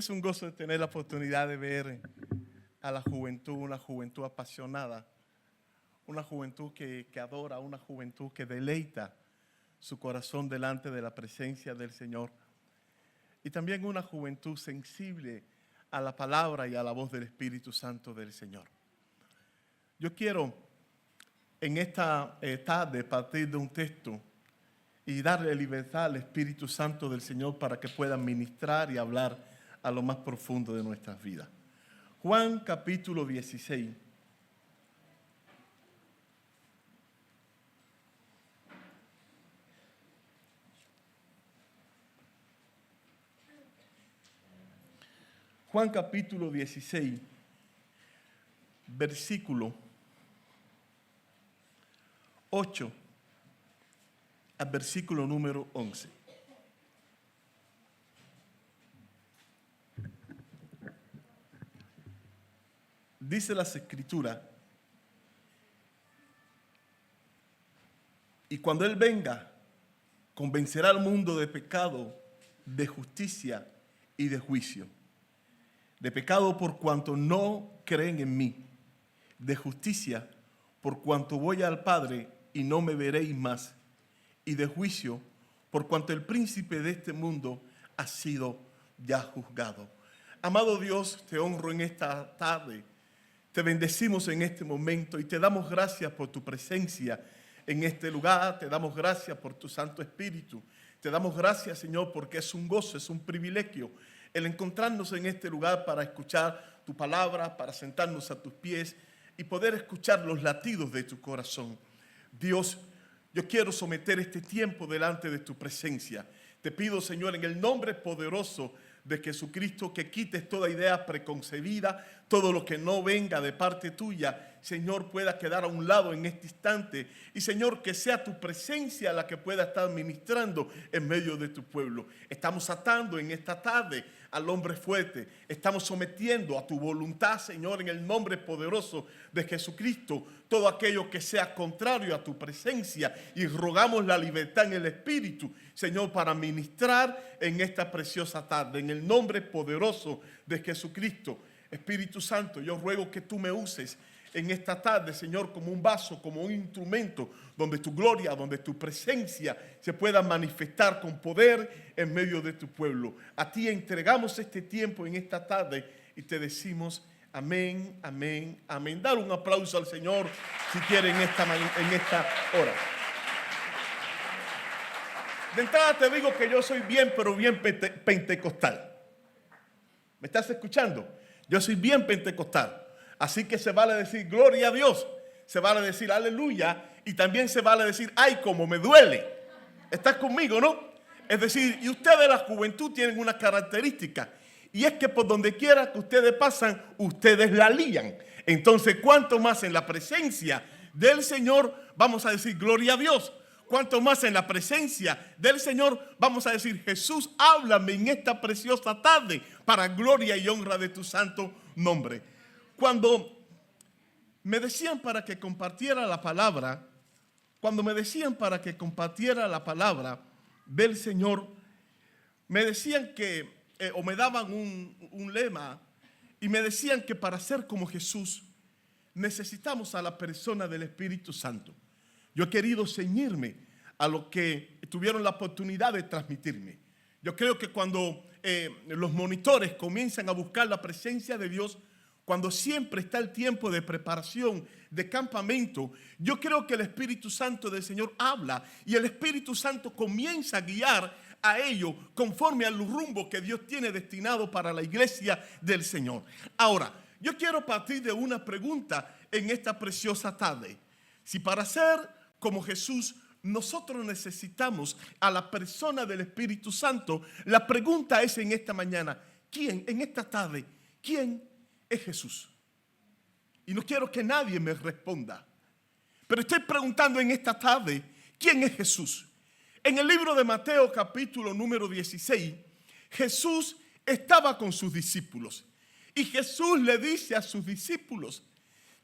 Es un gozo tener la oportunidad de ver a la juventud, una juventud apasionada, una juventud que adora, una juventud que deleita su corazón delante de la presencia del Señor. Y también una juventud sensible a la palabra y a la voz del Espíritu Santo del Señor. Yo quiero en esta tarde partir de un texto y darle libertad al Espíritu Santo del Señor para que pueda ministrar y hablar a lo más profundo de nuestras vidas. Juan capítulo 16. Juan capítulo 16, versículo 8 al versículo número 11. Dice las Escrituras: y cuando Él venga, convencerá al mundo de pecado, de justicia y de juicio. De pecado por cuanto no creen en mí, de justicia por cuanto voy al Padre y no me veréis más, y de juicio por cuanto el príncipe de este mundo ha sido ya juzgado. Amado Dios, te honro en esta tarde, te bendecimos en este momento y te damos gracias por tu presencia en este lugar, te damos gracias por tu Santo Espíritu, te damos gracias, Señor, porque es un gozo, es un privilegio el encontrarnos en este lugar para escuchar tu palabra, para sentarnos a tus pies y poder escuchar los latidos de tu corazón. Dios, yo quiero someter este tiempo delante de tu presencia. Te pido, Señor, en el nombre poderoso de Jesucristo, que quites toda idea preconcebida, todo lo que no venga de parte tuya, Señor, pueda quedar a un lado en este instante. Y, Señor, que sea tu presencia la que pueda estar ministrando en medio de tu pueblo. Estamos atando en esta tarde al hombre fuerte. Estamos sometiendo a tu voluntad, Señor, en el nombre poderoso de Jesucristo, todo aquello que sea contrario a tu presencia, y rogamos la libertad en el Espíritu, Señor, para ministrar en esta preciosa tarde, en el nombre poderoso de Jesucristo. Espíritu Santo, yo ruego que tú me uses en esta tarde, Señor, como un vaso, como un instrumento donde tu gloria, donde tu presencia se pueda manifestar con poder en medio de tu pueblo. A ti entregamos este tiempo en esta tarde y te decimos amén, amén, amén. Dale un aplauso al Señor si quiere en esta hora. De entrada te digo que yo soy bien, pero bien pentecostal. ¿Me estás escuchando? Yo soy bien pentecostal. Así que se vale decir gloria a Dios, se vale decir aleluya, y también se vale decir ay, cómo me duele. ¿Estás conmigo, no? Es decir, y ustedes, la juventud, tienen una característica, y es que por donde quiera que ustedes pasan, ustedes la lían. Entonces, ¿cuánto más en la presencia del Señor vamos a decir gloria a Dios? ¿Cuánto más en la presencia del Señor vamos a decir Jesús, háblame en esta preciosa tarde para gloria y honra de tu santo nombre? Cuando me decían para que compartiera la palabra, del Señor, me decían que, o me daban un lema, y me decían que para ser como Jesús necesitamos a la persona del Espíritu Santo. Yo he querido ceñirme a lo que tuvieron la oportunidad de transmitirme. Yo creo que cuando los monitores comienzan a buscar la presencia de Dios, cuando siempre está el tiempo de preparación, de campamento, yo creo que el Espíritu Santo del Señor habla y el Espíritu Santo comienza a guiar a ellos conforme al rumbo que Dios tiene destinado para la iglesia del Señor. Ahora, yo quiero partir de una pregunta en esta preciosa tarde. Si para ser como Jesús nosotros necesitamos a la persona del Espíritu Santo, la pregunta es en esta mañana, ¿quién, en esta tarde, quién es Jesús? Y no quiero que nadie me responda, pero estoy preguntando en esta tarde, ¿quién es Jesús? En el libro de Mateo capítulo número 16, Jesús estaba con sus discípulos y Jesús le dice a sus discípulos,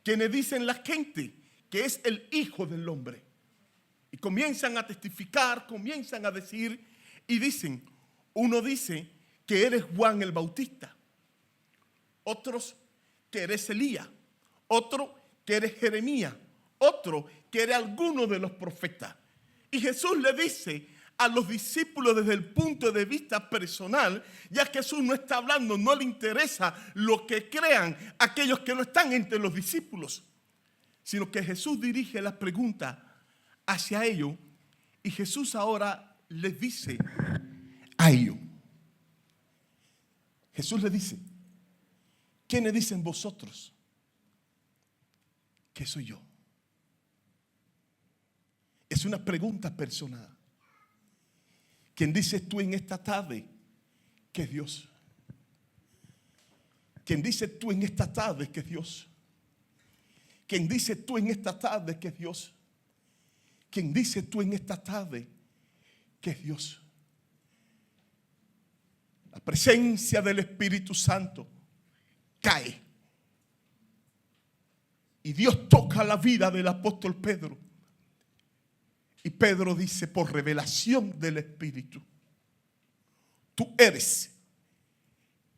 quienes dicen la gente que es el Hijo del Hombre, y comienzan a testificar, comienzan a decir y dicen, uno dice que eres Juan el Bautista, otros que eres Elías, otro que eres Jeremías, otro que eres alguno de los profetas. Y Jesús le dice a los discípulos desde el punto de vista personal, ya que Jesús no está hablando, no le interesa lo que crean aquellos que no están entre los discípulos, sino que Jesús dirige la pregunta hacia ellos y Jesús ahora les dice a ellos. Jesús les dice, ¿quiénes dicen vosotros que soy yo? Es una pregunta personal. ¿Quién dices tú en esta tarde que es Dios? ¿Quién dices tú en esta tarde que es Dios? ¿Quién dices tú en esta tarde que es Dios? ¿Quién dices tú en esta tarde que es Dios? La presencia del Espíritu Santo cae. Y Dios toca la vida del apóstol Pedro. Y Pedro dice, por revelación del Espíritu, tú eres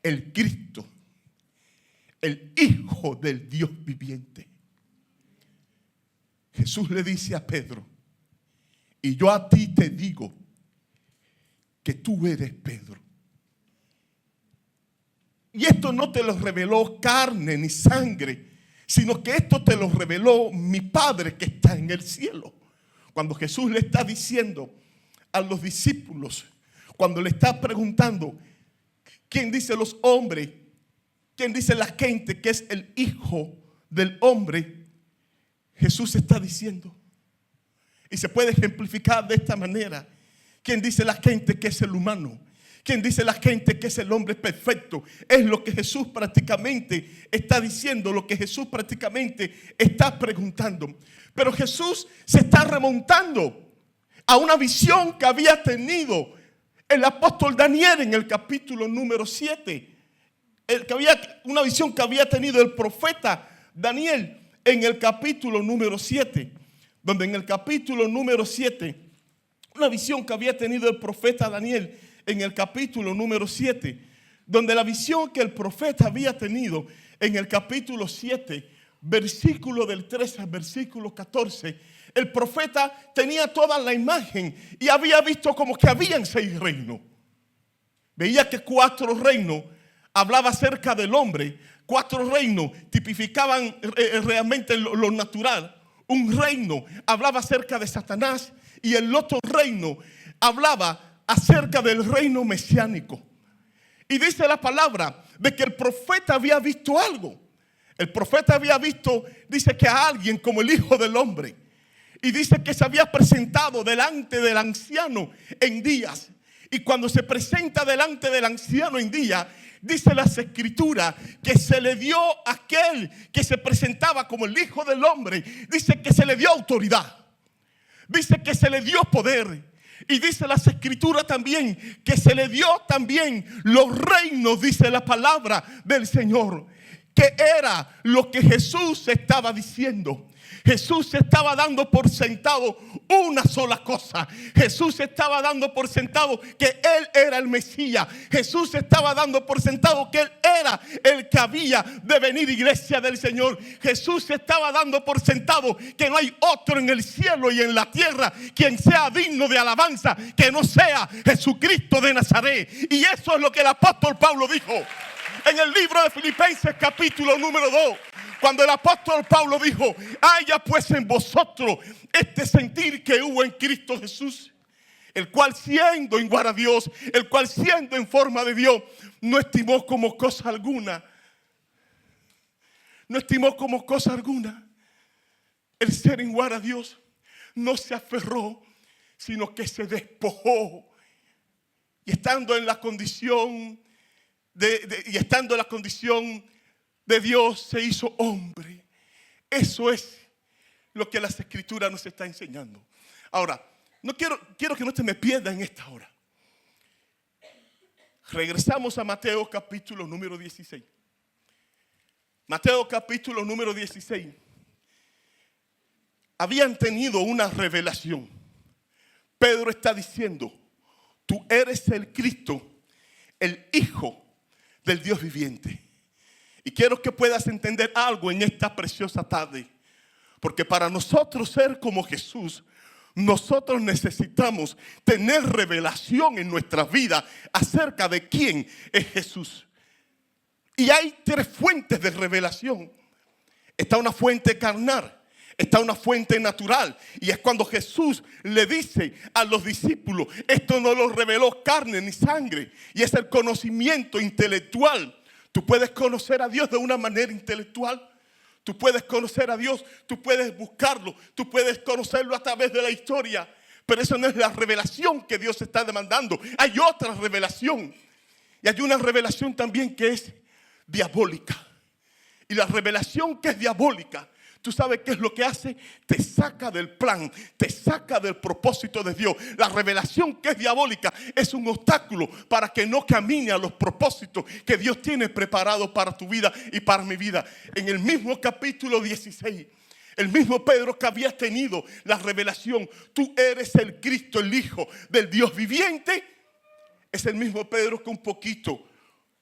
el Cristo, el Hijo del Dios viviente. Jesús le dice a Pedro, y yo a ti te digo que tú eres Pedro. Y esto no te lo reveló carne ni sangre, sino que esto te lo reveló mi Padre que está en el cielo. Cuando Jesús le está diciendo a los discípulos, cuando le está preguntando, ¿quién dice los hombres? ¿Quién dice la gente que es el Hijo del Hombre? Jesús está diciendo, y se puede ejemplificar de esta manera, ¿quién dice la gente que es el humano? ¿Quién dice la gente que es el hombre perfecto? Es lo que Jesús prácticamente está diciendo, lo que Jesús prácticamente está preguntando. Pero Jesús se está remontando a una visión que había tenido el apóstol Daniel en el capítulo número 7. Una visión que había tenido el profeta Daniel en el capítulo número 7. Donde en el capítulo número 7, una visión que había tenido el profeta Daniel en el capítulo número 7, donde la visión que el profeta había tenido en el capítulo 7, versículo del 13 al versículo 14, el profeta tenía toda la imagen y había visto como que habían 6 reinos. Veía que 4 reinos hablaba acerca del hombre, 4 reinos tipificaban realmente lo natural. Un reino hablaba acerca de Satanás y el otro reino hablaba acerca del reino mesiánico. Y dice la palabra de que el profeta había visto algo. El profeta había visto, dice que a alguien como el Hijo del Hombre. Y dice que se había presentado delante del anciano en días. Y cuando se presenta delante del anciano en días, dice las escrituras que se le dio a aquel que se presentaba como el Hijo del Hombre. Dice que se le dio autoridad. Dice que se le dio poder. Y dice las escrituras también que se le dio también los reinos, dice la palabra del Señor. Que era lo que Jesús estaba diciendo. Jesús estaba dando por sentado una sola cosa. Jesús estaba dando por sentado que Él era el Mesías. Jesús estaba dando por sentado que Él era el que había de venir, iglesia del Señor. Jesús estaba dando por sentado que no hay otro en el cielo y en la tierra quien sea digno de alabanza que no sea Jesucristo de Nazaret. Y eso es lo que el apóstol Pablo dijo en el libro de Filipenses capítulo número 2. Cuando el apóstol Pablo dijo, haya pues en vosotros este sentir que hubo en Cristo Jesús, el cual siendo igual a Dios, el cual siendo en forma de Dios, no estimó como cosa alguna. No estimó como cosa alguna el ser igual a Dios. No se aferró, sino que se despojó. Y estando en la condición de Dios, se hizo hombre. Eso es lo que las escrituras nos está enseñando. Ahora, no quiero que no te me pierdas en esta hora. Regresamos a Mateo capítulo número 16. Mateo capítulo número 16. Habían tenido una revelación. Pedro está diciendo, tú eres el Cristo, el Hijo del Dios viviente. Y quiero que puedas entender algo en esta preciosa tarde. Porque para nosotros ser como Jesús, nosotros necesitamos tener revelación en nuestra vida acerca de quién es Jesús. Y hay tres fuentes de revelación. Está una fuente carnal, está una fuente natural. Y es cuando Jesús le dice a los discípulos, esto no lo reveló carne ni sangre. Y es el conocimiento intelectual. Tú puedes conocer a Dios de una manera intelectual. Tú puedes conocer a Dios, tú puedes buscarlo, tú puedes conocerlo a través de la historia. Pero eso no es la revelación que Dios está demandando. Hay otra revelación. Y hay una revelación también que es diabólica. Y la revelación que es diabólica, ¿tú sabes qué es lo que hace? Te saca del plan, te saca del propósito de Dios. La revelación que es diabólica es un obstáculo para que no camine a los propósitos que Dios tiene preparados para tu vida y para mi vida. En el mismo capítulo 16, el mismo Pedro que había tenido la revelación, tú eres el Cristo, el Hijo del Dios viviente, es el mismo Pedro que un poquito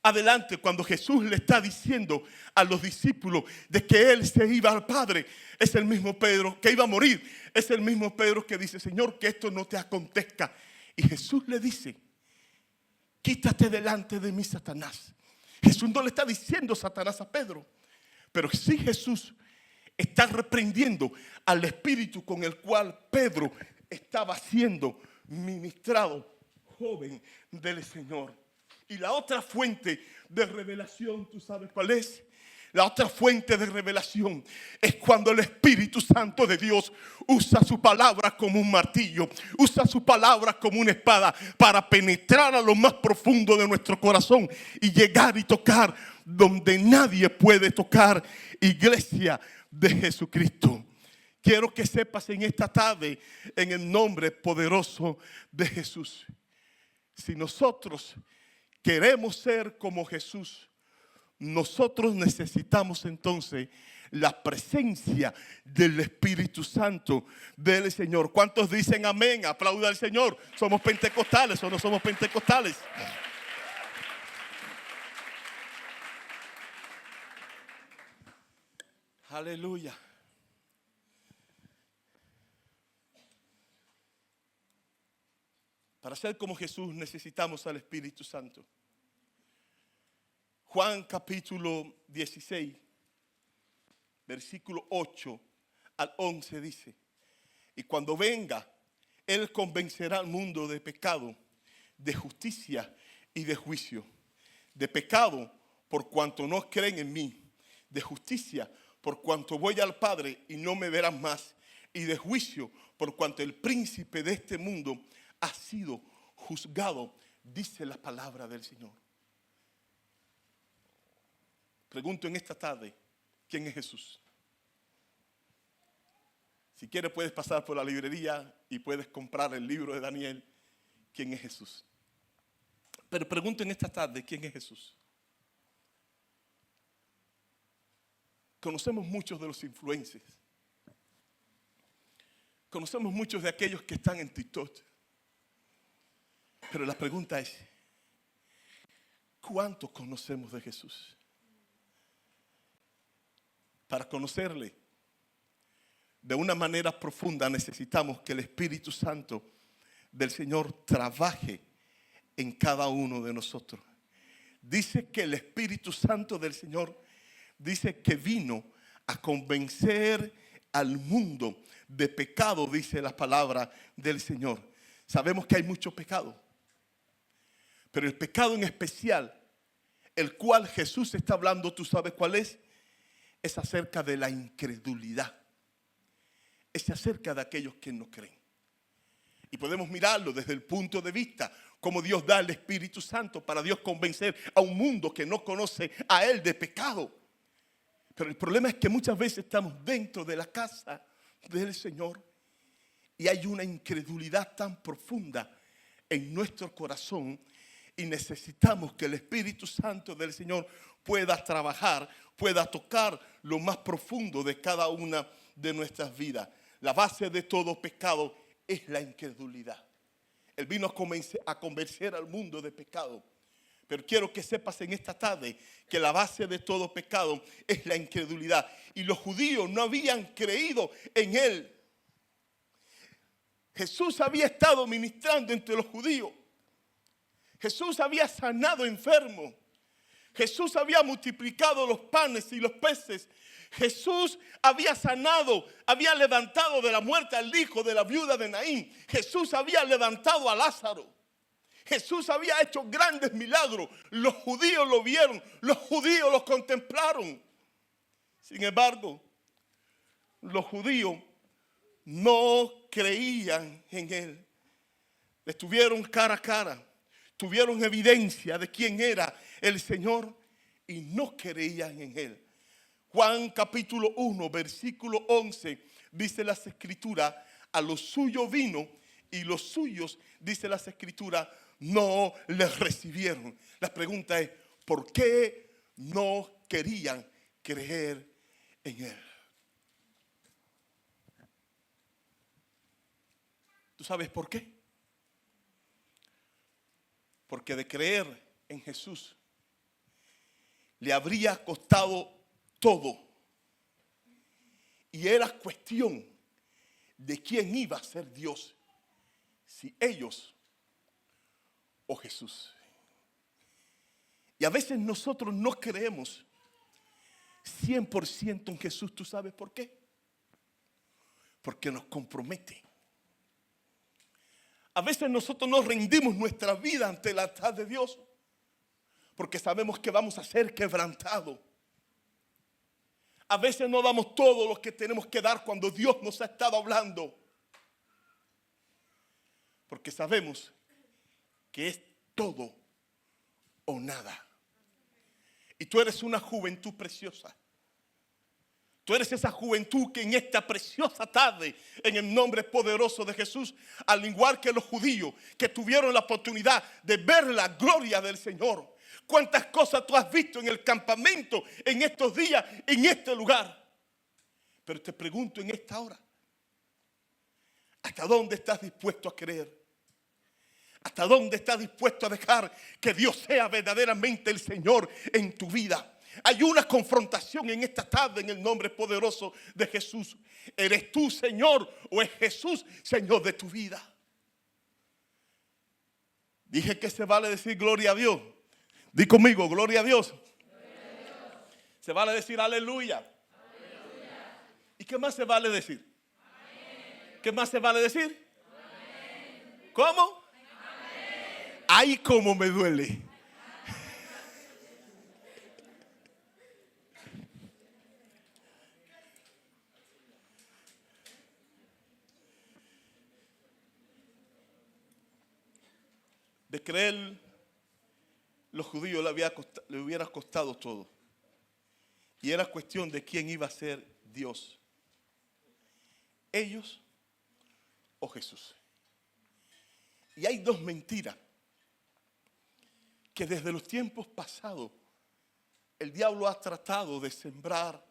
adelante, cuando Jesús le está diciendo a los discípulos de que Él se iba al Padre, es el mismo Pedro que iba a morir. Es el mismo Pedro que dice, Señor, que esto no te acontezca. Y Jesús le dice, quítate delante de mí, Satanás. Jesús no le está diciendo Satanás a Pedro, pero sí Jesús está reprendiendo al espíritu con el cual Pedro estaba siendo ministrado, joven del Señor. Y la otra fuente de revelación, ¿tú sabes cuál es? La otra fuente de revelación es cuando el Espíritu Santo de Dios usa su palabra como un martillo, usa su palabra como una espada para penetrar a lo más profundo de nuestro corazón y llegar y tocar donde nadie puede tocar. Iglesia de Jesucristo, quiero que sepas en esta tarde, en el nombre poderoso de Jesús, si nosotros queremos ser como Jesús, nosotros necesitamos entonces la presencia del Espíritu Santo del Señor. ¿Cuántos dicen amén? Aplauda al Señor. ¿Somos pentecostales o no somos pentecostales? Aleluya. Para ser como Jesús necesitamos al Espíritu Santo. Juan capítulo 16, versículo 8 al 11 dice, y cuando venga, Él convencerá al mundo de pecado, de justicia y de juicio. De pecado por cuanto no creen en mí, de justicia por cuanto voy al Padre y no me verán más, y de juicio por cuanto el príncipe de este mundo ha sido juzgado, dice la palabra del Señor. Pregunto en esta tarde, ¿quién es Jesús? Si quieres puedes pasar por la librería y puedes comprar el libro de Daniel, ¿quién es Jesús? Pero pregunto en esta tarde, ¿quién es Jesús? Conocemos muchos de los influencers. Conocemos muchos de aquellos que están en TikTok. Pero la pregunta es, ¿cuánto conocemos de Jesús? Para conocerle de una manera profunda necesitamos que el Espíritu Santo del Señor trabaje en cada uno de nosotros. Dice que el Espíritu Santo del Señor dice que vino a convencer al mundo de pecado, dice la palabra del Señor. Sabemos que hay mucho pecado, pero el pecado en especial, el cual Jesús está hablando, ¿tú sabes cuál es? Es acerca de la incredulidad. Es acerca de aquellos que no creen. Y podemos mirarlo desde el punto de vista como Dios da el Espíritu Santo para Dios convencer a un mundo que no conoce a Él de pecado. Pero el problema es que muchas veces estamos dentro de la casa del Señor y hay una incredulidad tan profunda en nuestro corazón y necesitamos que el Espíritu Santo del Señor pueda trabajar, pueda tocar lo más profundo de cada una de nuestras vidas. La base de todo pecado es la incredulidad. Él vino a convencer al mundo de pecado, Pero quiero que sepas en esta tarde que la base de todo pecado es la incredulidad. Y los judíos no habían creído en él. Jesús había estado ministrando entre los judíos. Jesús había sanado enfermos. Jesús había multiplicado los panes y los peces. Jesús había sanado, había levantado de la muerte al hijo de la viuda de Naín. Jesús había levantado a Lázaro. Jesús había hecho grandes milagros. Los judíos lo vieron, los judíos lo contemplaron. Sin embargo, los judíos no creían en él. Estuvieron cara a cara, tuvieron evidencia de quién era el Señor y no creían en él. Juan capítulo 1, versículo 11, dice las escrituras, a los suyos vino y los suyos, dice las escrituras, no les recibieron. La pregunta es, ¿por qué no querían creer en él? ¿Tú sabes por qué? Porque de creer en Jesús le habría costado todo. Y era cuestión de quién iba a ser Dios, si ellos o Jesús. Y a veces nosotros no creemos 100% en Jesús. ¿Tú sabes por qué? Porque nos compromete. A veces nosotros nos rendimos nuestra vida ante el altar de Dios porque sabemos que vamos a ser quebrantados. A veces no damos todo lo que tenemos que dar cuando Dios nos ha estado hablando, porque sabemos que es todo o nada. Y tú eres una juventud preciosa. Tú eres esa juventud que en esta preciosa tarde, en el nombre poderoso de Jesús, al igual que los judíos que tuvieron la oportunidad de ver la gloria del Señor. ¿Cuántas cosas tú has visto en el campamento, en estos días, en este lugar? Pero te pregunto en esta hora, ¿hasta dónde estás dispuesto a creer? ¿Hasta dónde estás dispuesto a dejar que Dios sea verdaderamente el Señor en tu vida? Hay una confrontación en esta tarde en el nombre poderoso de Jesús. ¿Eres tú Señor o es Jesús Señor de tu vida? Dije que se vale decir gloria a Dios. Di conmigo, gloria a Dios. Gloria a Dios. Se vale decir aleluya. Aleluya. ¿Y qué más se vale decir? Amén. ¿Qué más se vale decir? Amén. ¿Cómo? Amén. Ay, cómo me duele. De creer, los judíos le hubiera costado todo. Y era cuestión de quién iba a ser Dios. Ellos o Jesús. Y hay dos mentiras que desde los tiempos pasados el diablo ha tratado de sembrar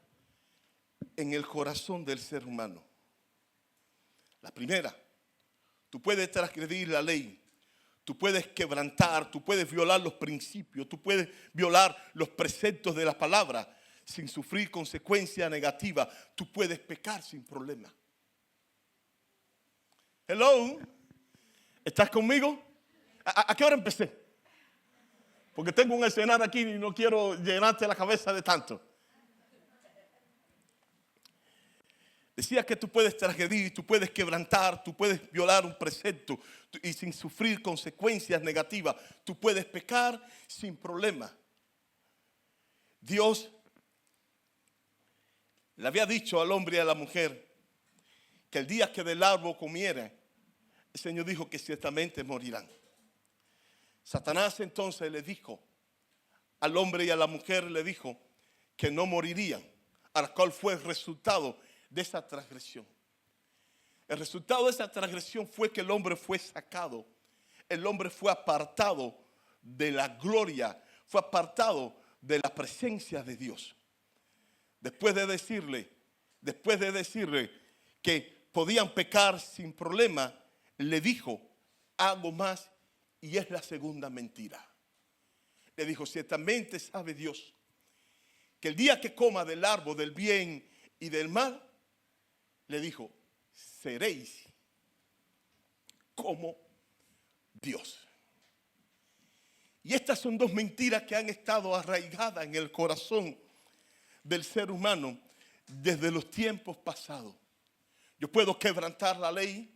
en el corazón del ser humano. La primera, tú puedes transgredir la ley. Tú puedes quebrantar, tú puedes violar los principios, tú puedes violar los preceptos de la palabra sin sufrir consecuencias negativas. Tú puedes pecar sin problema. Hello, ¿estás conmigo? ¿A qué hora empecé? Porque tengo un escenario aquí y no quiero llenarte la cabeza de tanto. Decía que tú puedes transgredir, tú puedes quebrantar, tú puedes violar un precepto y sin sufrir consecuencias negativas. Tú puedes pecar sin problema. Dios le había dicho al hombre y a la mujer que el día que del árbol comieran, el Señor dijo que ciertamente morirán. Satanás entonces le dijo al hombre y a la mujer, le dijo que no morirían. ¿A cuál fue el resultado de esa transgresión? El resultado de esa transgresión fue que el hombre fue sacado, el hombre fue apartado de la gloria, fue apartado de la presencia de Dios. Después de decirle que podían pecar sin problema, le dijo algo más, y es la segunda mentira. le dijo, ciertamente sabe Dios que el día que coma del árbol del bien y del mal, le dijo, seréis como Dios. Y estas son dos mentiras que han estado arraigadas en el corazón del ser humano desde los tiempos pasados. Yo puedo quebrantar la ley,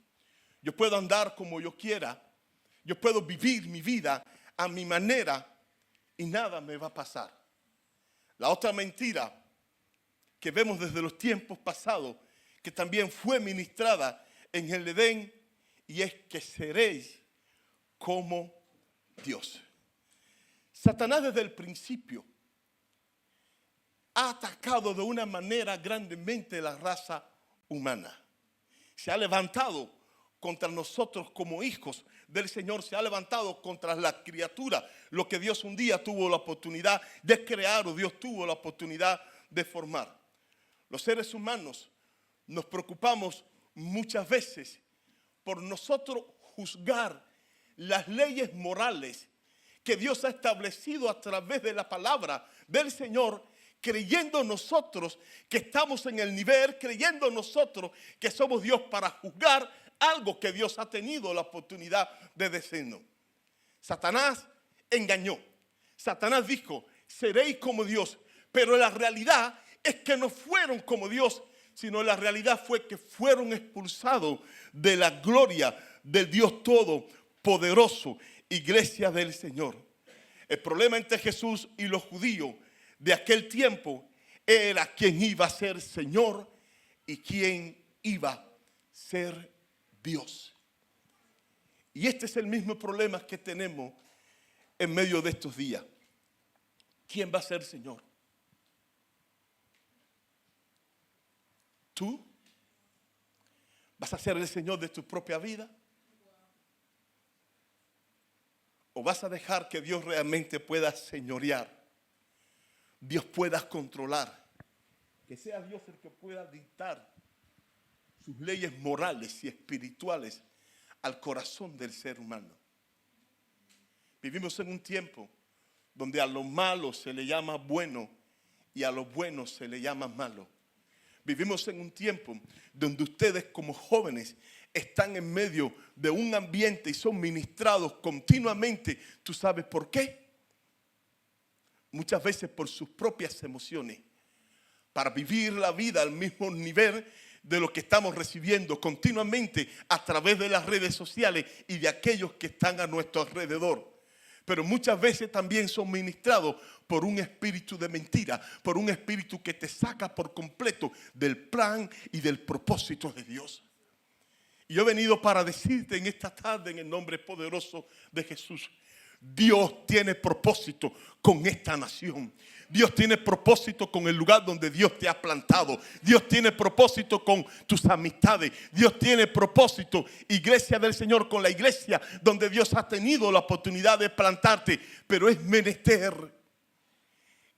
yo puedo andar como yo quiera, yo puedo vivir mi vida a mi manera y nada me va a pasar. La otra mentira que vemos desde los tiempos pasados, que también fue ministrada en el Edén, y es que seréis como Dios. Satanás desde el principio ha atacado de una manera grandemente la raza humana. Se ha levantado contra nosotros como hijos del Señor, se ha levantado contra la criatura, lo que Dios un día tuvo la oportunidad de crear o Dios tuvo la oportunidad de formar. Los seres humanos nos preocupamos muchas veces por nosotros juzgar las leyes morales que Dios ha establecido a través de la palabra del Señor, creyendo nosotros que estamos en el nivel, creyendo nosotros que somos Dios para juzgar algo que Dios ha tenido la oportunidad de decirnos. Satanás engañó. Satanás dijo, seréis como Dios, pero la realidad es que no fueron como Dios, sino la realidad fue que fueron expulsados de la gloria del Dios Todopoderoso, iglesia del Señor. El problema entre Jesús y los judíos de aquel tiempo era quién iba a ser Señor y quién iba a ser Dios. Y este es el mismo problema que tenemos en medio de estos días. ¿Quién va a ser Señor? ¿Tú vas a ser el Señor de tu propia vida? ¿O vas a dejar que Dios realmente pueda señorear? Dios pueda controlar. Que sea Dios el que pueda dictar sus leyes morales y espirituales al corazón del ser humano. Vivimos en un tiempo donde a lo malo se le llama bueno y a lo bueno se le llama malo. Vivimos en un tiempo donde ustedes como jóvenes están en medio de un ambiente y son ministrados continuamente. ¿Tú sabes por qué? Muchas veces por sus propias emociones, para vivir la vida al mismo nivel de lo que estamos recibiendo continuamente a través de las redes sociales y de aquellos que están a nuestro alrededor. Pero muchas veces también son ministrados por un espíritu de mentira, por un espíritu que te saca por completo del plan y del propósito de Dios. Y yo he venido para decirte en esta tarde, en el nombre poderoso de Jesús, Dios tiene propósito con esta nación. Dios tiene propósito con el lugar donde Dios te ha plantado. Dios tiene propósito con tus amistades. Dios tiene propósito, iglesia del Señor, con la iglesia donde Dios ha tenido la oportunidad de plantarte. Pero es menester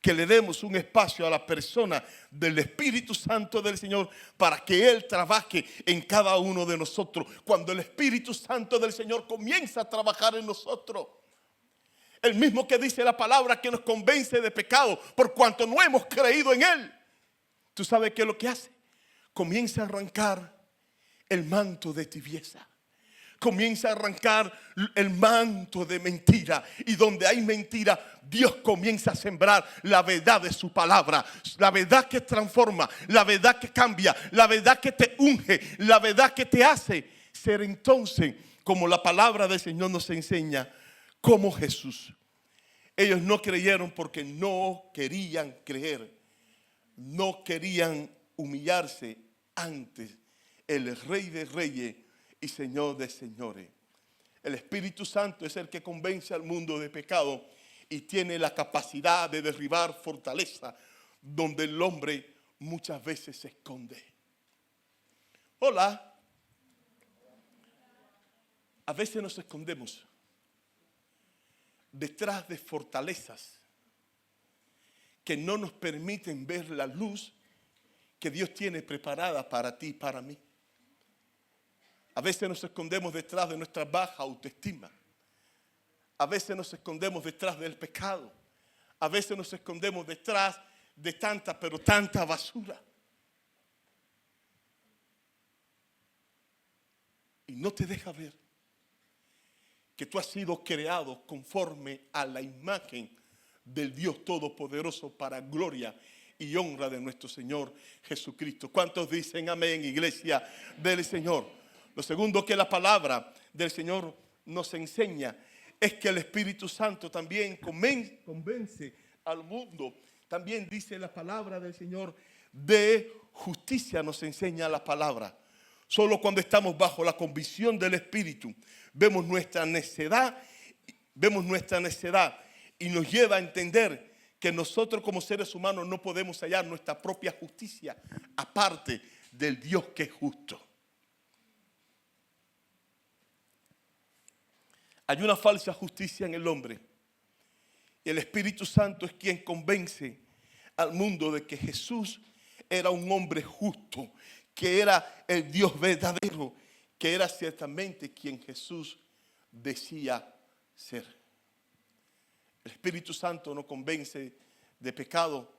que le demos un espacio a la persona del Espíritu Santo del Señor para que Él trabaje en cada uno de nosotros. Cuando el Espíritu Santo del Señor comienza a trabajar en nosotros, el mismo que dice la palabra que nos convence de pecado por cuanto no hemos creído en Él. ¿Tú sabes qué es lo que hace? Comienza a arrancar el manto de tibieza. Comienza a arrancar el manto de mentira. Y donde hay mentira, Dios comienza a sembrar la verdad de su palabra. La verdad que transforma, la verdad que cambia, la verdad que te unge, la verdad que te hace ser entonces, como la palabra del Señor nos enseña, como Jesús. Ellos no creyeron porque no querían creer. No querían humillarse ante el Rey de Reyes y Señor de Señores. El Espíritu Santo es el que convence al mundo de pecado y tiene la capacidad de derribar fortaleza donde el hombre muchas veces se esconde. Hola. A veces nos escondemos detrás de fortalezas que no nos permiten ver la luz que Dios tiene preparada para ti y para mí. A veces nos escondemos detrás de nuestra baja autoestima. A veces nos escondemos detrás del pecado. A veces nos escondemos detrás de tanta, pero tanta basura. Y no te deja ver que tú has sido creado conforme a la imagen del Dios Todopoderoso para gloria y honra de nuestro Señor Jesucristo. ¿Cuántos dicen amén, iglesia del Señor? Lo segundo que la palabra del Señor nos enseña es que el Espíritu Santo también convence al mundo. También dice la palabra del Señor de justicia, nos enseña la palabra. Solo cuando estamos bajo la convicción del Espíritu vemos nuestra necedad y nos lleva a entender que nosotros como seres humanos no podemos hallar nuestra propia justicia aparte del Dios que es justo. Hay una falsa justicia en el hombre y el Espíritu Santo es quien convence al mundo de que Jesús era un hombre justo, que era el Dios verdadero, que era ciertamente quien Jesús decía ser. El Espíritu Santo nos convence de pecado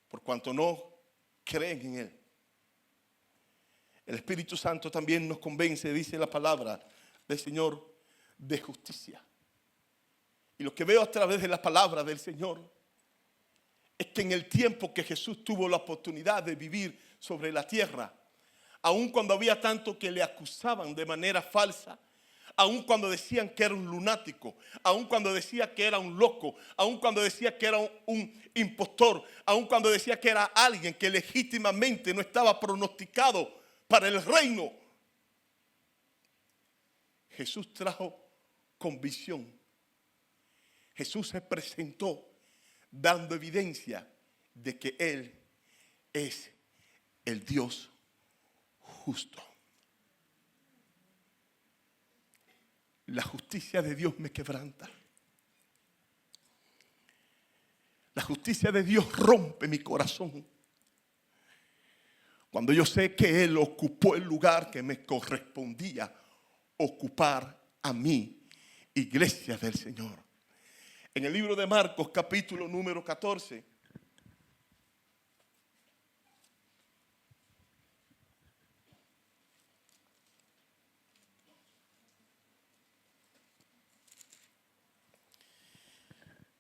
por cuanto no creen en Él. El Espíritu Santo también nos convence, dice la palabra del Señor, de justicia. Y lo que veo a través de la palabra del Señor es que en el tiempo que Jesús tuvo la oportunidad de vivir sobre la tierra, aun cuando había tanto que le acusaban de manera falsa, aun cuando decían que era un lunático, aun cuando decía que era un loco, aun cuando decía que era un impostor, aun cuando decía que era alguien que legítimamente no estaba pronosticado para el reino, Jesús trajo convicción. Jesús se presentó dando evidencia de que Él es el Dios justo. La justicia de Dios me quebranta. La justicia de Dios rompe mi corazón. Cuando yo sé que Él ocupó el lugar que me correspondía ocupar a mí, iglesia del Señor. En el libro de Marcos, capítulo número 14,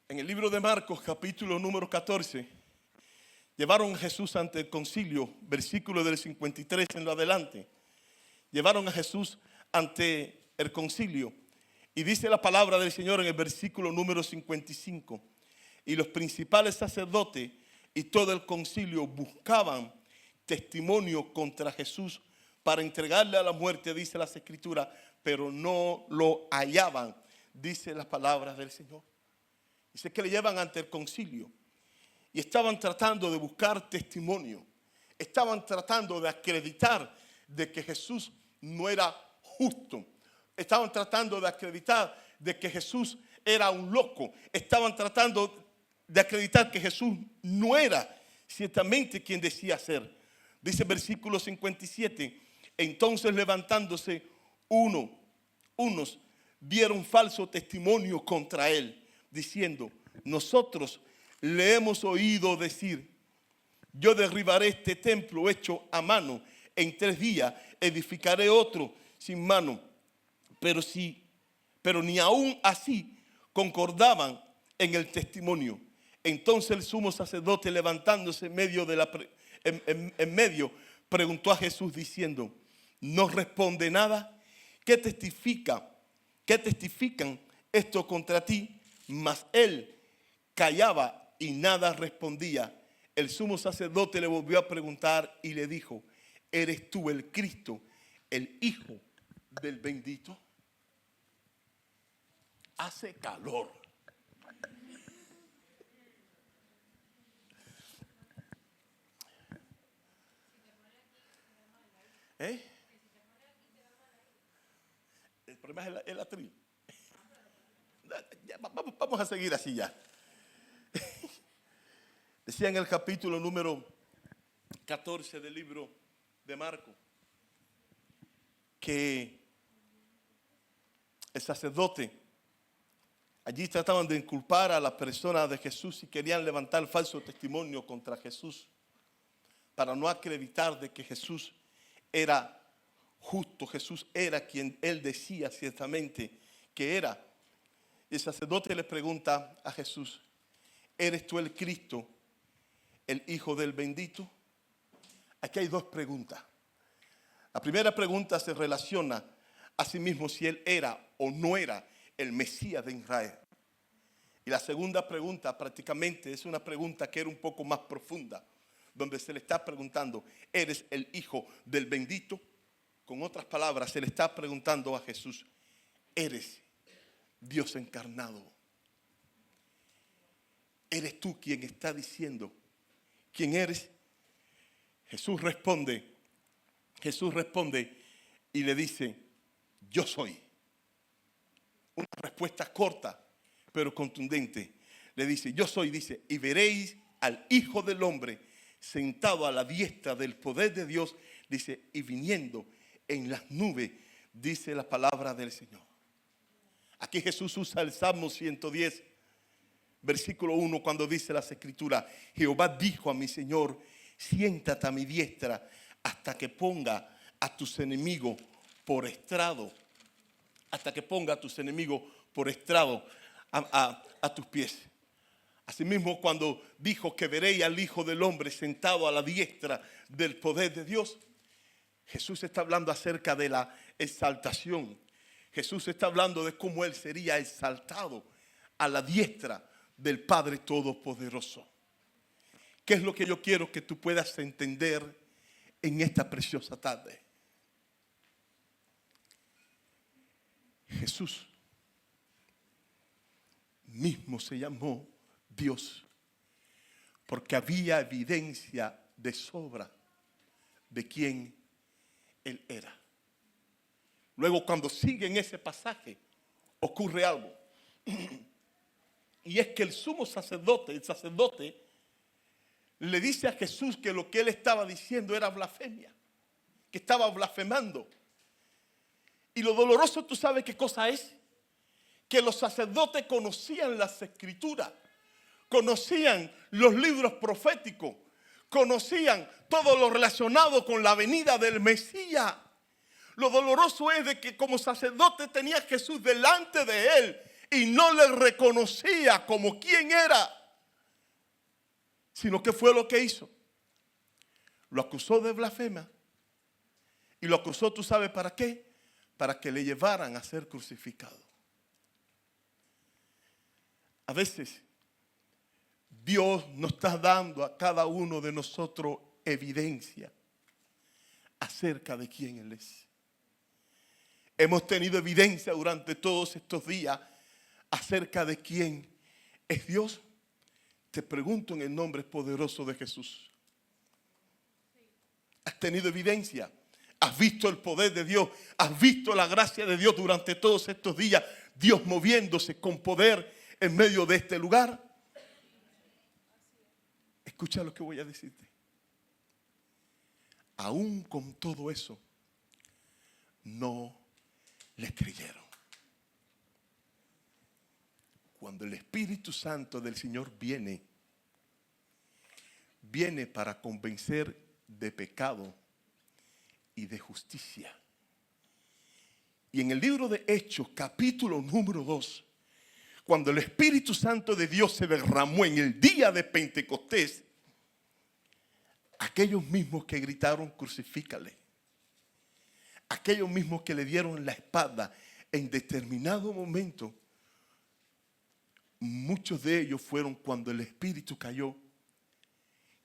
en el libro de Marcos, capítulo número 14, llevaron a Jesús ante el concilio, versículo del 53 en lo adelante. Llevaron a Jesús ante el concilio y dice la palabra del Señor en el versículo número 55. Y los principales sacerdotes y todo el concilio buscaban testimonio contra Jesús para entregarle a la muerte, dice las Escrituras, pero no lo hallaban, dice las palabras del Señor. Dice que le llevan ante el concilio y estaban tratando de buscar testimonio. Estaban tratando de acreditar de que Jesús no era justo. Estaban tratando de acreditar de que Jesús era un loco. Estaban tratando de acreditar que Jesús no era ciertamente quien decía ser. Dice el versículo 57, entonces levantándose unos dieron falso testimonio contra él, diciendo, nosotros le hemos oído decir, yo derribaré este templo hecho a mano, en 3 días edificaré otro sin mano. Pero ni aún así concordaban en el testimonio. Entonces el sumo sacerdote, levantándose en medio, preguntó a Jesús diciendo, ¿no responde nada? ¿Qué testifican esto contra ti? Mas él callaba y nada respondía. El sumo sacerdote le volvió a preguntar y le dijo, ¿eres tú el Cristo, el Hijo del bendito? Hace calor. El problema es el atril. Vamos a seguir así ya. Decía en el capítulo número 14 del libro de Marcos que el sacerdote Allí trataban de inculpar a la persona de Jesús y querían levantar falso testimonio contra Jesús para no acreditar de que Jesús era justo, Jesús era quien él decía ciertamente que era. El sacerdote le pregunta a Jesús: ¿eres tú el Cristo, el Hijo del bendito? Aquí hay dos preguntas. La primera pregunta se relaciona a sí mismo si él era o no era el Mesías de Israel. Y la segunda pregunta prácticamente es una pregunta que era un poco más profunda, donde se le está preguntando: ¿eres el Hijo del bendito? Con otras palabras, se le está preguntando a Jesús: ¿eres Dios encarnado? ¿Eres tú quien está diciendo quién eres? Jesús responde y le dice: yo soy. Una respuesta corta pero contundente. Le dice: yo soy, dice, y veréis al Hijo del Hombre sentado a la diestra del poder de Dios, dice, y viniendo en las nubes, dice la palabra del Señor. Aquí Jesús usa el Salmo 110, versículo 1, cuando dice las Escrituras: Jehová dijo a mi Señor, siéntate a mi diestra hasta que ponga a tus enemigos por estrado. Hasta que ponga a tus enemigos por estrado a tus pies. Asimismo, cuando dijo que veréis al Hijo del Hombre sentado a la diestra del poder de Dios, Jesús está hablando acerca de la exaltación. Jesús está hablando de cómo Él sería exaltado a la diestra del Padre Todopoderoso. ¿Qué es lo que yo quiero que tú puedas entender en esta preciosa tarde? Jesús mismo se llamó Dios porque había evidencia de sobra de quién Él era. Luego, cuando sigue en ese pasaje, ocurre algo. Y es que el sacerdote le dice a Jesús que lo que él estaba diciendo era blasfemia, que estaba blasfemando. Y lo doloroso, ¿tú sabes qué cosa es? Que los sacerdotes conocían las Escrituras, conocían los libros proféticos, conocían todo lo relacionado con la venida del Mesías. Lo doloroso es de que como sacerdote tenía a Jesús delante de él y no le reconocía como quien era, sino que fue lo que hizo. Lo acusó de blasfema y lo acusó, ¿tú sabes para qué? Para que le llevaran a ser crucificado. A veces Dios nos está dando a cada uno de nosotros evidencia acerca de quién Él es. Hemos tenido evidencia durante todos estos días acerca de quién es Dios. Te pregunto en el nombre poderoso de Jesús. ¿Has tenido evidencia? ¿Has visto el poder de Dios? ¿Has visto la gracia de Dios durante todos estos días? Dios moviéndose con poder en medio de este lugar. Escucha lo que voy a decirte. Aún con todo eso, no les creyeron. Cuando el Espíritu Santo del Señor viene para convencer de pecado y de justicia. Y en el libro de Hechos, capítulo número 2, cuando el Espíritu Santo de Dios se derramó en el día de Pentecostés, aquellos mismos que gritaron crucifícale, aquellos mismos que le dieron la espada en determinado momento, muchos de ellos fueron cuando el Espíritu cayó,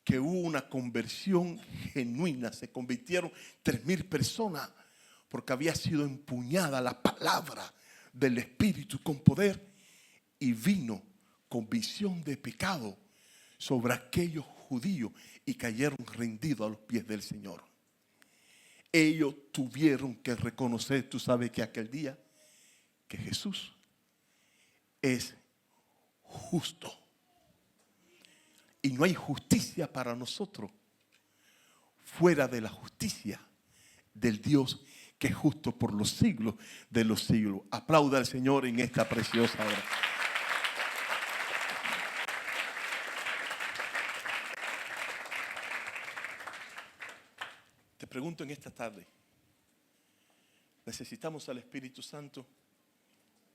que hubo una conversión genuina. Se convirtieron 3,000 personas porque había sido empuñada la palabra del Espíritu con poder y vino convicción de pecado sobre aquellos judíos y cayeron rendidos a los pies del Señor. Ellos tuvieron que reconocer, tú sabes que aquel día, que Jesús es justo. Y no hay justicia para nosotros fuera de la justicia del Dios que es justo por los siglos de los siglos. Aplauda al Señor en esta preciosa hora. pregunto en esta tarde, ¿necesitamos al Espíritu Santo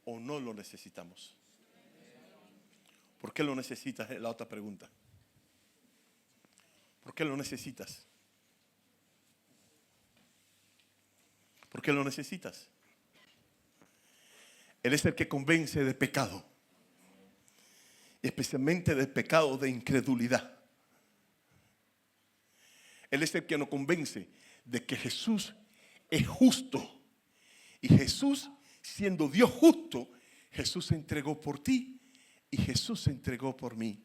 o no lo necesitamos? ¿Por qué lo necesitas? Es la otra pregunta. ¿Por qué lo necesitas? ¿Por qué lo necesitas? Él es el que convence de pecado, especialmente del pecado de incredulidad. Él es el que nos convence de que Jesús es justo. Y Jesús, siendo Dios justo, Jesús se entregó por ti y Jesús se entregó por mí.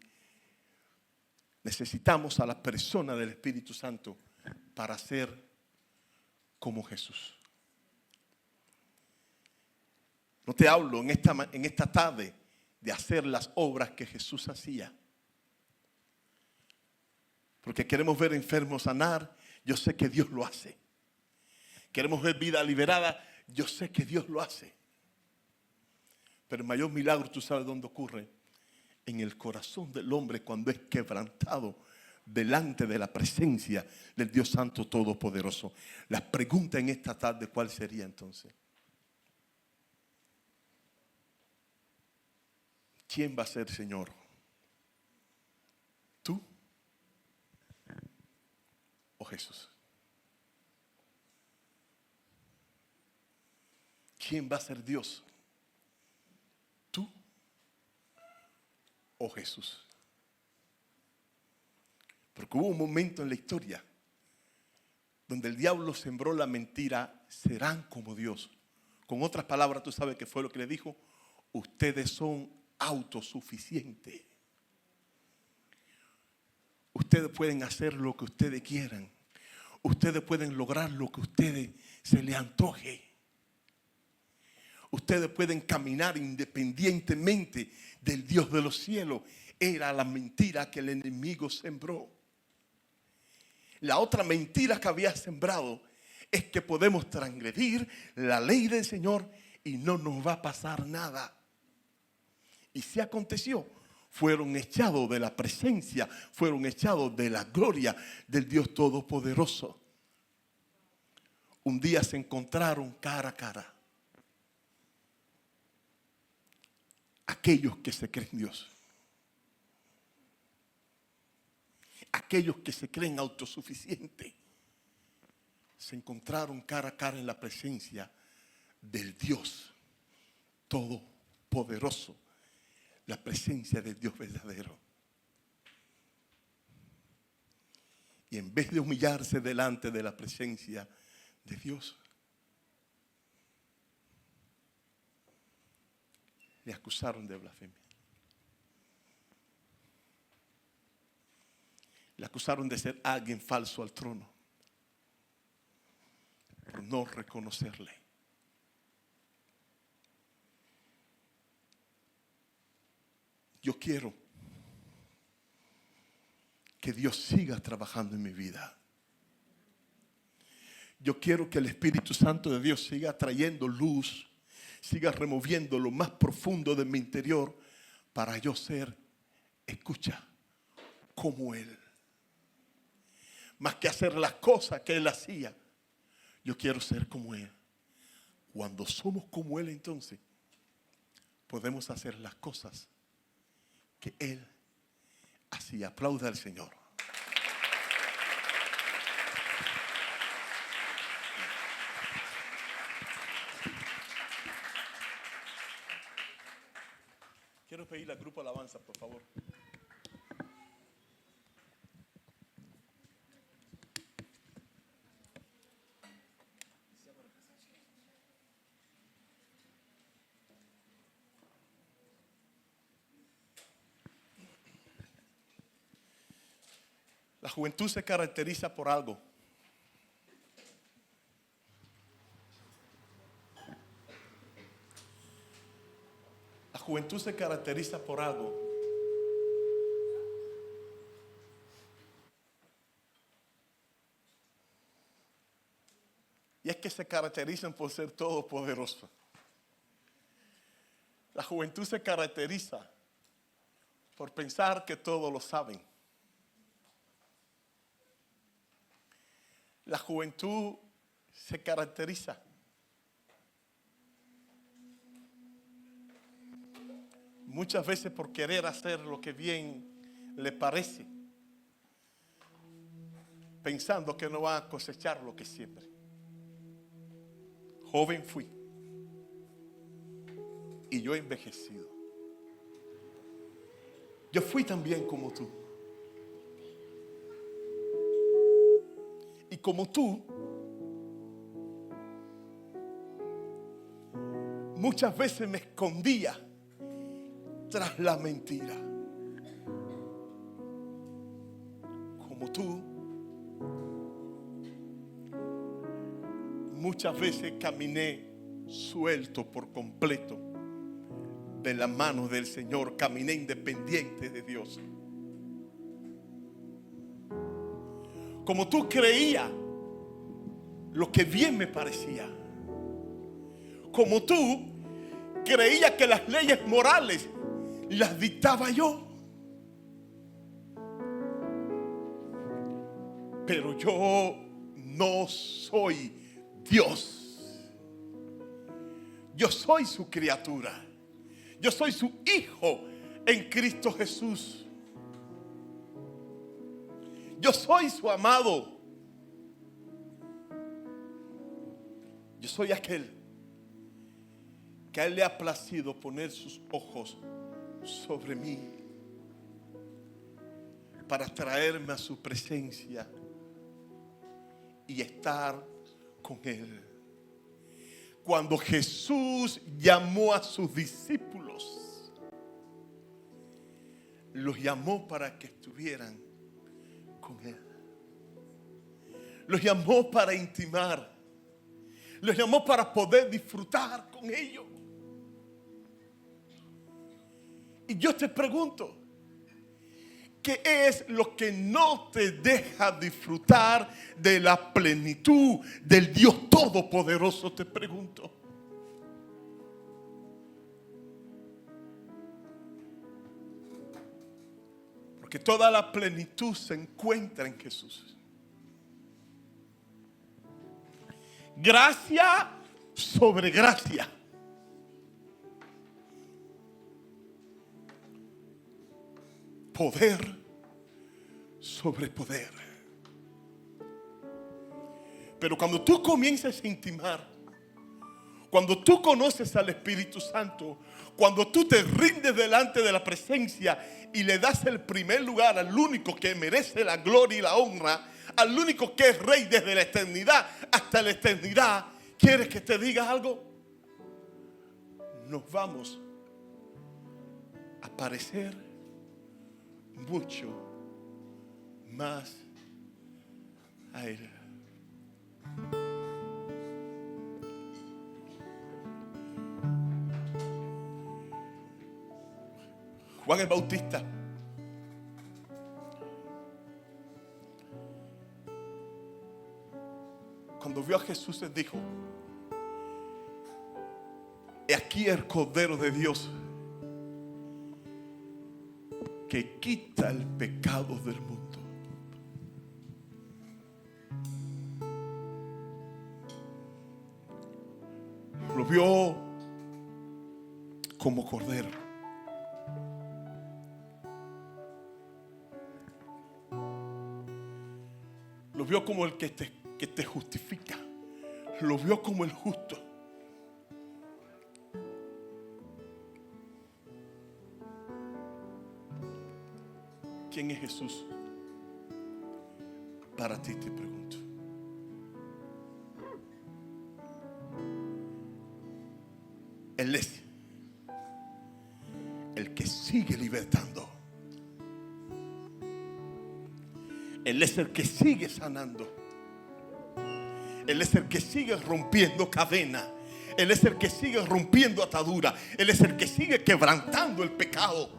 Necesitamos a la persona del Espíritu Santo para ser como Jesús. No te hablo en esta tarde de hacer las obras que Jesús hacía. Porque queremos ver enfermos sanar, yo sé que Dios lo hace. Queremos ver vida liberada, yo sé que Dios lo hace. Pero el mayor milagro, ¿tú sabes dónde ocurre? En el corazón del hombre cuando es quebrantado delante de la presencia del Dios Santo Todopoderoso. La pregunta en esta tarde, ¿cuál sería entonces? ¿Quién va a ser Señor? ¿Tú o Jesús? ¿Quién va a ser Dios? ¿Tú o Jesús? Porque hubo un momento en la historia donde el diablo sembró la mentira, serán como Dios. Con otras palabras, tú sabes qué fue lo que le dijo. Ustedes son autosuficientes. Ustedes pueden hacer lo que ustedes quieran. Ustedes pueden lograr lo que a ustedes se les antoje. Ustedes pueden caminar independientemente del Dios de los cielos. Era la mentira que el enemigo sembró. La otra mentira que había sembrado es que podemos transgredir la ley del Señor y no nos va a pasar nada. Y si aconteció, fueron echados de la presencia, fueron echados de la gloria del Dios Todopoderoso. Un día se encontraron cara a cara. Aquellos que se creen Dios. Aquellos que se creen autosuficientes. Se encontraron cara a cara en la presencia del Dios Todopoderoso. La presencia del Dios verdadero. Y en vez de humillarse delante de la presencia de Dios, le acusaron de blasfemia. Le acusaron de ser alguien falso al trono, por no reconocerle. Yo quiero que Dios siga trabajando en mi vida. Yo quiero que el Espíritu Santo de Dios siga trayendo luz, siga removiendo lo más profundo de mi interior para yo ser, escucha, como Él. Más que hacer las cosas que Él hacía, yo quiero ser como Él. Cuando somos como Él, entonces podemos hacer las cosas que Él hacía. Aplauda al Señor. Quiero pedirle al grupo Alabanza, por favor. La juventud se caracteriza por algo. La juventud se caracteriza por algo. Y es que se caracterizan por ser todopoderosos. La juventud se caracteriza por pensar que todo lo saben. La juventud se caracteriza muchas veces por querer hacer lo que bien le parece, pensando que no va a cosechar lo que siembre. Joven fui y yo he envejecido. Yo fui también como tú. Y como tú, muchas veces me escondía tras la mentira. Como tú, muchas veces caminé suelto por completo de la mano del Señor, caminé independiente de Dios. Como tú, creía lo que bien me parecía. Como tú, creía que las leyes morales las dictaba yo. Pero yo no soy Dios. Yo soy su criatura. Yo soy su hijo en Cristo Jesús. Yo soy su amado. Yo soy aquel que a Él le ha placido poner sus ojos sobre mí para traerme a su presencia y estar con Él. Cuando Jesús llamó a sus discípulos, los llamó para que estuvieran con Él. Los llamó para intimar. Los llamó para poder disfrutar con ellos. Y yo te pregunto, ¿qué es lo que no te deja disfrutar de la plenitud del Dios Todopoderoso? Te pregunto. Porque toda la plenitud se encuentra en Jesús. Gracia sobre gracia. Poder sobre poder. Pero cuando tú comienzas a intimar, cuando tú conoces al Espíritu Santo, cuando tú te rindes delante de la presencia y le das el primer lugar al único que merece la gloria y la honra, al único que es rey desde la eternidad hasta la eternidad, ¿quieres que te diga algo? Nos vamos a parecer mucho más a Él. Juan el Bautista cuando vio a Jesús, él dijo: he aquí el Cordero de Dios que quita el pecado del mundo. Lo vio como Cordero. Lo vio como el que te justifica. Lo vio como el justo. ¿Quién es Jesús? Para ti, te pregunto. Él es el que sigue libertando. Él es el que sigue sanando. Él es el que sigue rompiendo cadenas. Él es el que sigue rompiendo ataduras. Él es el que sigue quebrantando el pecado.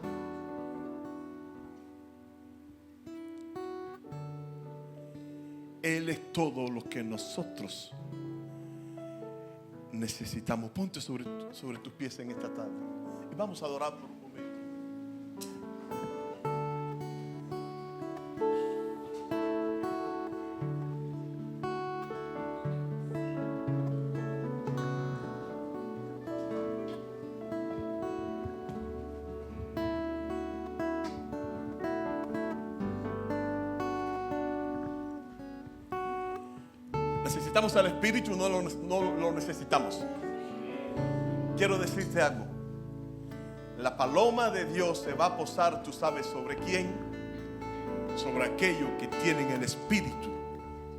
Él es todo lo que nosotros necesitamos. Ponte sobre tus pies en esta tarde y vamos a adorar por un momento. ¿Necesitamos al Espíritu? No lo necesitamos. Quiero decirte algo. La paloma de Dios se va a posar, ¿tú sabes sobre quién? Sobre aquellos que tienen el Espíritu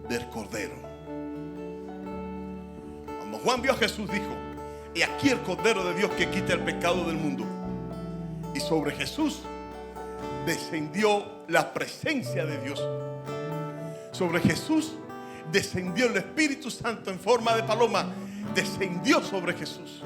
del Cordero. Cuando Juan vio a Jesús, dijo: y aquí el Cordero de Dios que quita el pecado del mundo. Y sobre Jesús descendió la presencia de Dios. Sobre Jesús descendió el Espíritu Santo en forma de paloma. Descendió sobre Jesús.